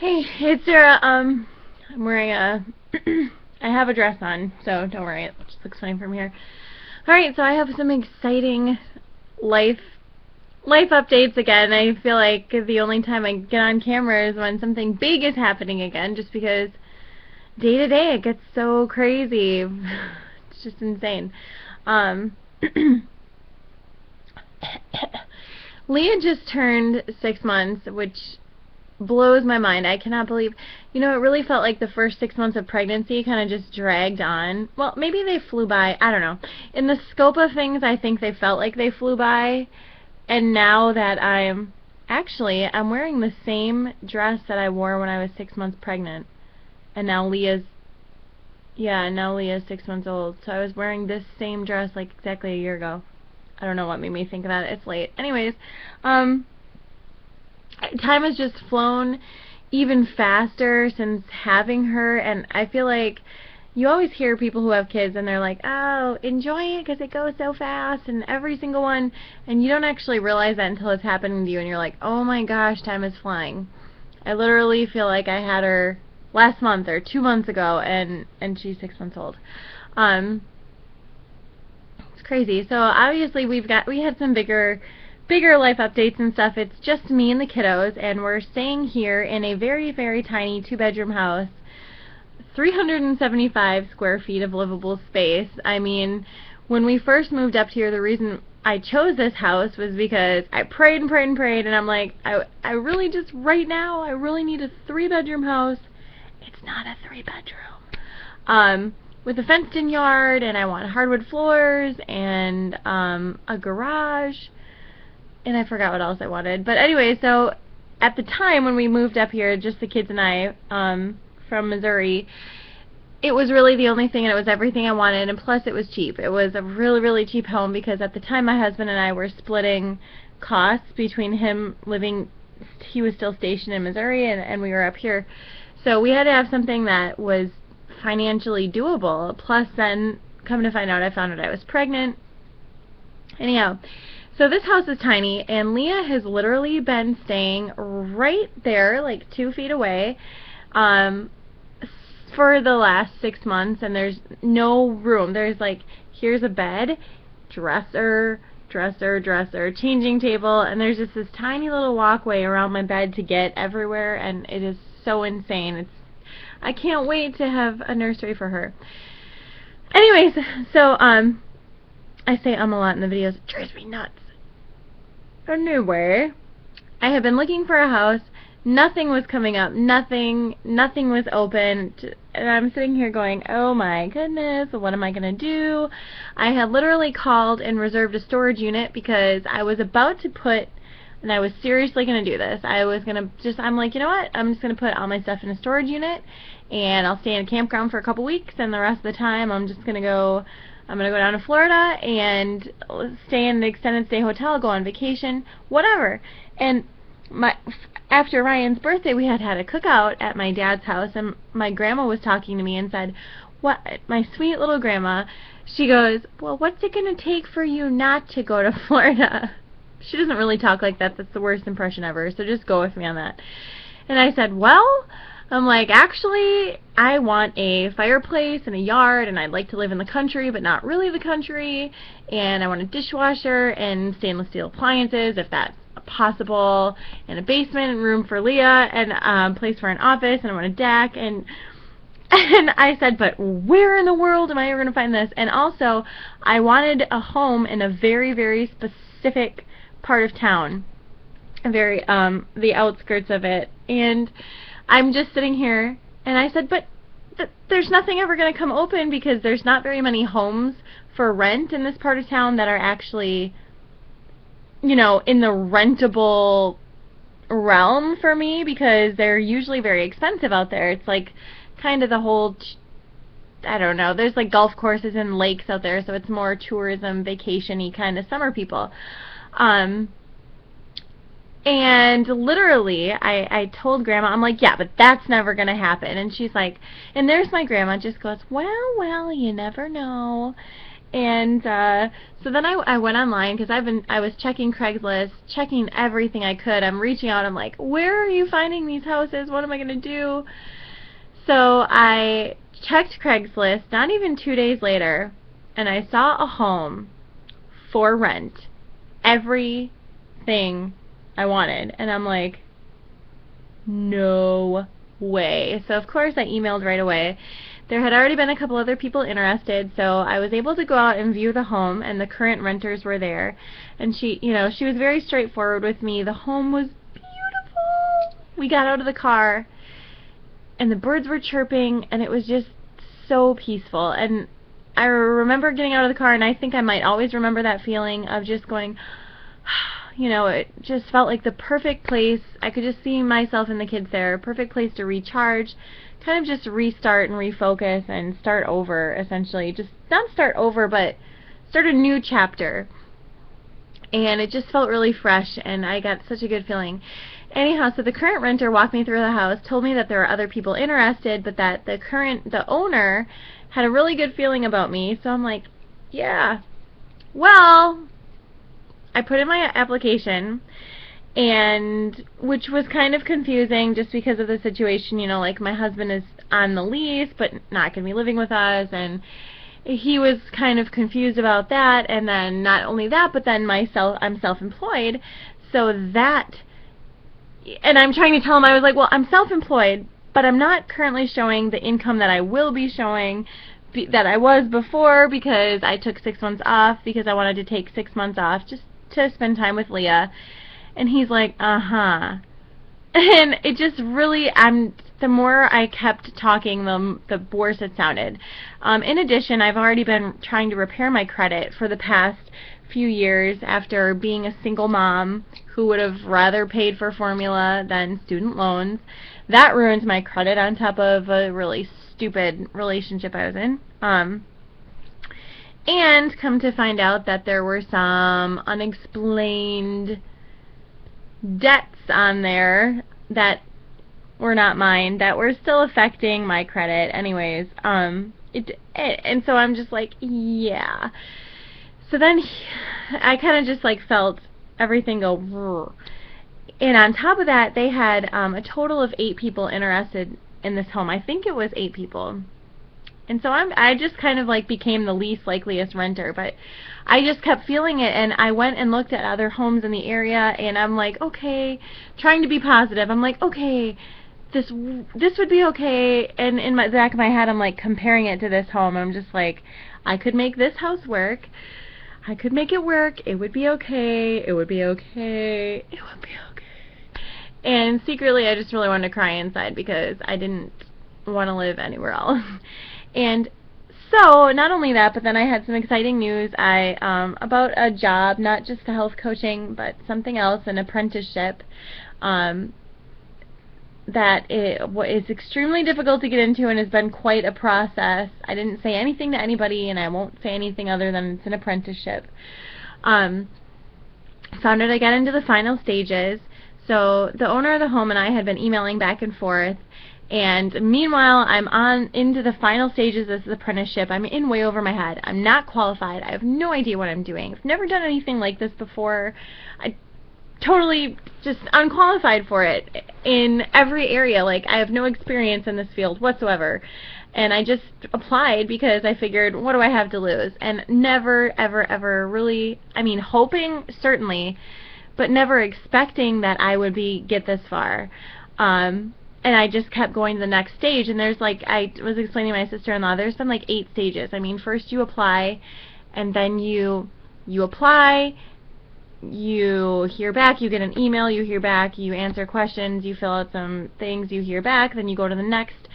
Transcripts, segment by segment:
Hey, it's Sarah. I'm wearing a, I have a dress on, so don't worry, it just looks fine from here. Alright, so I have some exciting life updates again. I feel like the only time I get on camera is when something big is happening again, just because day to day it gets so crazy. It's just insane. Um, Leah just turned 6 months, which blows my mind. I cannot believe, it really felt like the first 6 months of pregnancy kind of just dragged on. Well, maybe they flew by. I don't know. In the scope of things, I think they felt like they flew by. And now that I'm wearing the same dress that I wore when I was 6 months pregnant. And now Leah's 6 months old. So I was wearing this same dress like exactly a year ago. I don't know what made me think of that. It's late. Anyways, time has just flown even faster since having her, and I feel like you always hear people who have kids and they're like, oh, enjoy it because it goes so fast, and every single one, and you don't actually realize that until it's happening to you and you're like, oh my gosh, time is flying. I literally feel like I had her last month or 2 months ago, and she's 6 months old. It's crazy. So obviously we had some bigger life updates and stuff. It's just me and the kiddos, and we're staying here in a very, very tiny 2-bedroom house, 375 square feet of livable space. I mean, when we first moved up here, the reason I chose this house was because I prayed and prayed and prayed, and I'm like, I really just, right now, I really need a 3-bedroom house. It's not a 3-bedroom. With a fenced-in yard, and I want hardwood floors, and a garage, and I forgot what else I wanted. But anyway, so at the time when we moved up here, just the kids and I, from Missouri, it was really the only thing, and it was everything I wanted, and plus it was cheap. It was a really, really cheap home because at the time my husband and I were splitting costs between him living, he was still stationed in Missouri, and we were up here. So we had to have something that was financially doable. Plus then, come to find out, I found out I was pregnant. Anyhow, so this house is tiny, and Leah has literally been staying right there, like 2 feet away, for the last 6 months, and there's no room. There's like, here's a bed, dresser, changing table, and there's just this tiny little walkway around my bed to get everywhere, and it is so insane. I can't wait to have a nursery for her. Anyways, so, I say a lot in the videos. It drives me nuts. Anyway, I have been looking for a house. Nothing was coming up. Nothing was open. And I'm sitting here going, oh my goodness, what am I going to do? I had literally called and reserved a storage unit because I was about to put, and I was seriously going to do this. I was going to I'm like, you know what? I'm just going to put all my stuff in a storage unit, and I'll stay in a campground for a couple weeks, and the rest of the time I'm going to go down to Florida and stay in an extended stay hotel, go on vacation, whatever. And after Ryan's birthday, we had a cookout at my dad's house, and my grandma was talking to me and said, "What?" My sweet little grandma, she goes, "Well, what's it going to take for you not to go to Florida?" She doesn't really talk like that. That's the worst impression ever, so just go with me on that. And I said, well, I'm like, actually, I want a fireplace and a yard, and I'd like to live in the country, but not really the country, and I want a dishwasher and stainless steel appliances, if that's possible, and a basement and room for Leah, and a place for an office, and I want a deck, and I said, but where in the world am I ever going to find this? And also, I wanted a home in a very, very specific part of town, the outskirts of it, and I'm just sitting here, and I said, but there's nothing ever going to come open because there's not very many homes for rent in this part of town that are actually, in the rentable realm for me, because they're usually very expensive out there. It's like kind of the whole, I don't know, there's like golf courses and lakes out there, so it's more tourism, vacation-y kind of summer people. And literally, I told Grandma, I'm like, yeah, but that's never going to happen. And she's like, and there's my grandma, just goes, well, you never know. And so then I went online because I was checking Craigslist, checking everything I could. I'm reaching out. I'm like, where are you finding these houses? What am I gonna do? So I checked Craigslist not even 2 days later, and I saw a home for rent. Everything I wanted. And I'm like, no way. So of course I emailed right away. There had already been a couple other people interested, so I was able to go out and view the home, and the current renters were there. And she was very straightforward with me. The home was beautiful. We got out of the car, and the birds were chirping, and it was just so peaceful. And I remember getting out of the car, and I think I might always remember that feeling of just going, it just felt like the perfect place. I could just see myself and the kids there. Perfect place to recharge, kind of just restart and refocus and start over, essentially. Just not start over, but start a new chapter. And it just felt really fresh, and I got such a good feeling. Anyhow, so the current renter walked me through the house, told me that there were other people interested, but that the owner had a really good feeling about me. So I'm like, yeah. Well, I put in my application, and which was kind of confusing just because of the situation, like my husband is on the lease but not going to be living with us, and he was kind of confused about that. And then not only that, but then I'm self-employed, so that, and I'm trying to tell him, I was like, well, I'm self-employed, but I'm not currently showing the income that I will be showing that I was before, because I took 6 months off because I wanted to take 6 months off just to spend time with Leah. And he's like, and it just really, the more I kept talking, the worse it sounded. In addition, I've already been trying to repair my credit for the past few years after being a single mom who would have rather paid for formula than student loans. That ruined my credit on top of a really stupid relationship I was in. And come to find out that there were some unexplained debts on there that were not mine, that were still affecting my credit anyways. And so I'm just like, yeah. So then I kind of just like felt everything go brrr. And on top of that, they had a total of 8 people interested in this home. I think it was 8 people. And so I just kind of like became the least likeliest renter, but I just kept feeling it, and I went and looked at other homes in the area, and I'm like, okay, trying to be positive. I'm like, okay, this would be okay. And in the back of my head, I'm like comparing it to this home. I'm just like, I could make this house work. I could make it work. It would be okay. It would be okay. It would be okay. And secretly, I just really wanted to cry inside because I didn't want to live anywhere else. And so, not only that, but then I had some exciting news about a job, not just the health coaching, but something else, an apprenticeship, that is extremely difficult to get into and has been quite a process. I didn't say anything to anybody, and I won't say anything other than it's an apprenticeship. Found out I got into the final stages. So the owner of the home and I had been emailing back and forth. And meanwhile, I'm into the final stages of this apprenticeship. I'm in way over my head. I'm not qualified. I have no idea what I'm doing. I've never done anything like this before. I totally just unqualified for it in every area. Like, I have no experience in this field whatsoever. And I just applied because I figured, what do I have to lose? And never, ever, ever really, hoping, certainly, but never expecting that I would get this far. And I just kept going to the next stage, and there's like, I was explaining to my sister-in-law, there's been like 8 stages. First you apply, and then you apply, you hear back, you get an email, you hear back, you answer questions, you fill out some things, you hear back, then you go to the next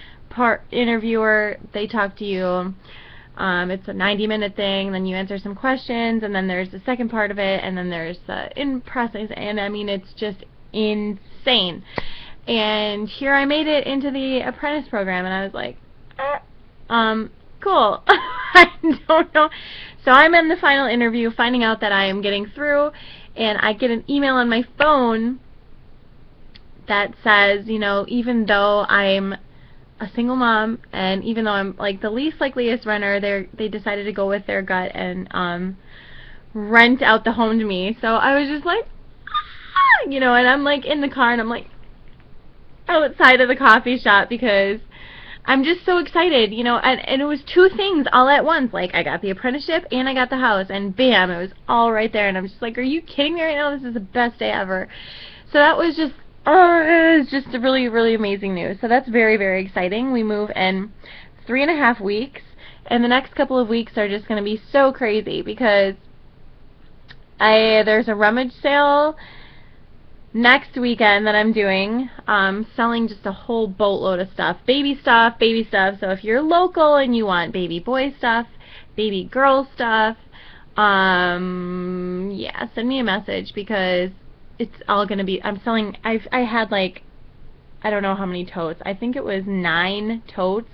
interviewer, they talk to you. It's a 90-minute thing, then you answer some questions, and then there's the second part of it, and then there's the in-process, and it's just insane. And here I made it into the apprentice program, and I was like, cool. I don't know. So I'm in the final interview, finding out that I am getting through, and I get an email on my phone that says, even though I'm a single mom, and even though I'm like the least likeliest renter, they decided to go with their gut and rent out the home to me. So I was just like, ah! You know, and I'm like in the car and I'm like outside of the coffee shop because I'm just so excited, you know, and it was two things all at once. Like, I got the apprenticeship and I got the house, and bam, it was all right there, and I'm just like, are you kidding me right now? This is the best day ever. So that was just, oh, it was just really, really amazing news. So that's very, very exciting. We move in 3.5 weeks, and the next couple of weeks are just going to be so crazy because there's a rummage sale next weekend that I'm doing, selling just a whole boatload of stuff. Baby stuff, baby stuff. So if you're local and you want baby boy stuff, baby girl stuff, yeah, send me a message because it's all going to be, I had like, I don't know how many totes. I think it was 9 totes.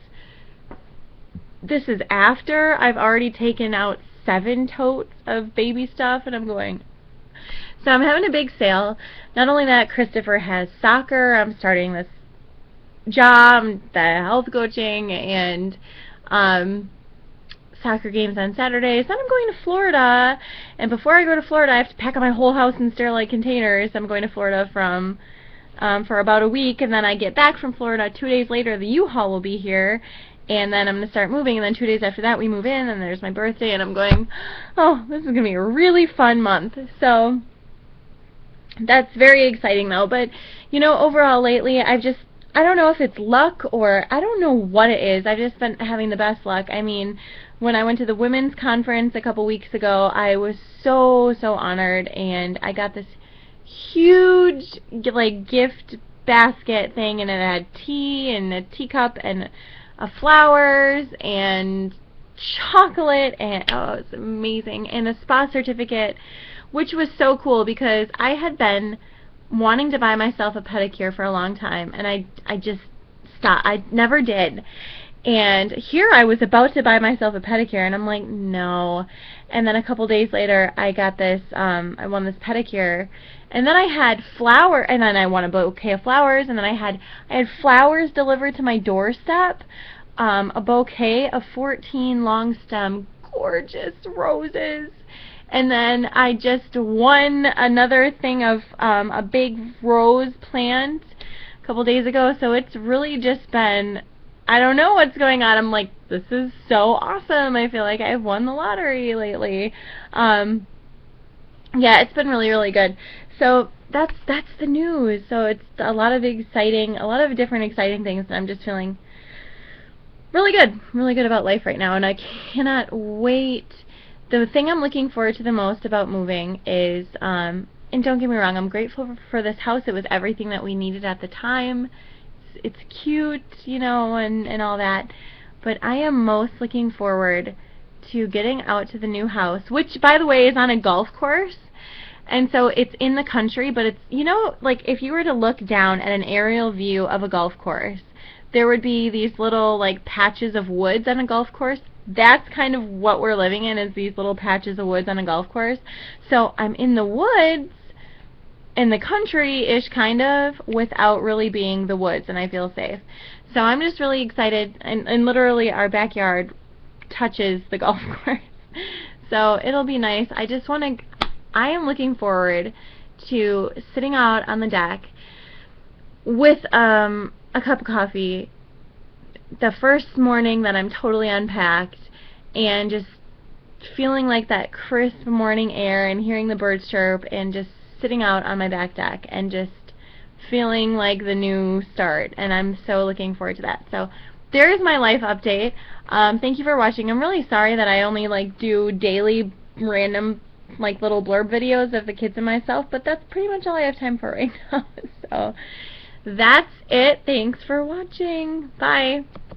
This is after I've already taken out 7 totes of baby stuff, and I'm going, so I'm having a big sale. Not only that, Christopher has soccer. I'm starting this job, the health coaching, and soccer games on Saturdays. Then I'm going to Florida, and before I go to Florida, I have to pack up my whole house in Sterilite containers. I'm going to Florida for about a week, and then I get back from Florida 2 days later. The U-Haul will be here, and then I'm going to start moving, and then 2 days after that we move in, and there's my birthday, and I'm going, oh, this is going to be a really fun month. So that's very exciting though. But you know, overall lately I don't know if it's luck or I don't know what it is. I've just been having the best luck. I mean, when I went to the women's conference a couple weeks ago, I was so honored, and I got this huge like gift basket thing, and it had tea and a teacup and flowers and chocolate, and oh, it was amazing, and a spa certificate, which was so cool because I had been wanting to buy myself a pedicure for a long time, and I just stopped. I never did. And here I was about to buy myself a pedicure, and I'm like, no. And then a couple days later, I got this, I won this pedicure, and then I had and then I won a bouquet of flowers, and then I had flowers delivered to my doorstep, a bouquet of 14 long stem, gorgeous roses. And then I just won another thing of a big rose plant a couple days ago. So it's really just been, I don't know what's going on. I'm like, this is so awesome. I feel like I've won the lottery lately. Yeah, it's been really, really good. So that's the news. So it's a lot of different exciting things, and I'm just feeling really good about life right now, and I cannot wait. The thing I'm looking forward to the most about moving is, and don't get me wrong, I'm grateful for this house. It was everything that we needed at the time. It's cute, you know, and all that. But I am most looking forward to getting out to the new house, which, by the way, is on a golf course. And so it's in the country, but it's, you know, like if you were to look down at an aerial view of a golf course, there would be these little like patches of woods on a golf course. That's kind of what we're living in, is these little patches of woods on a golf course. So I'm in the woods, in the country-ish kind of, without really being the woods, and I feel safe. So I'm just really excited, and literally our backyard touches the golf course. So it'll be nice. I am looking forward to sitting out on the deck with a cup of coffee the first morning that I'm totally unpacked, and just feeling like that crisp morning air and hearing the birds chirp, and just sitting out on my back deck and just feeling like the new start. And I'm so looking forward to that. So there is my life update. Thank you for watching. I'm really sorry that I only like do daily random like little blurb videos of the kids and myself, but that's pretty much all I have time for right now. So that's it. Thanks for watching. Bye.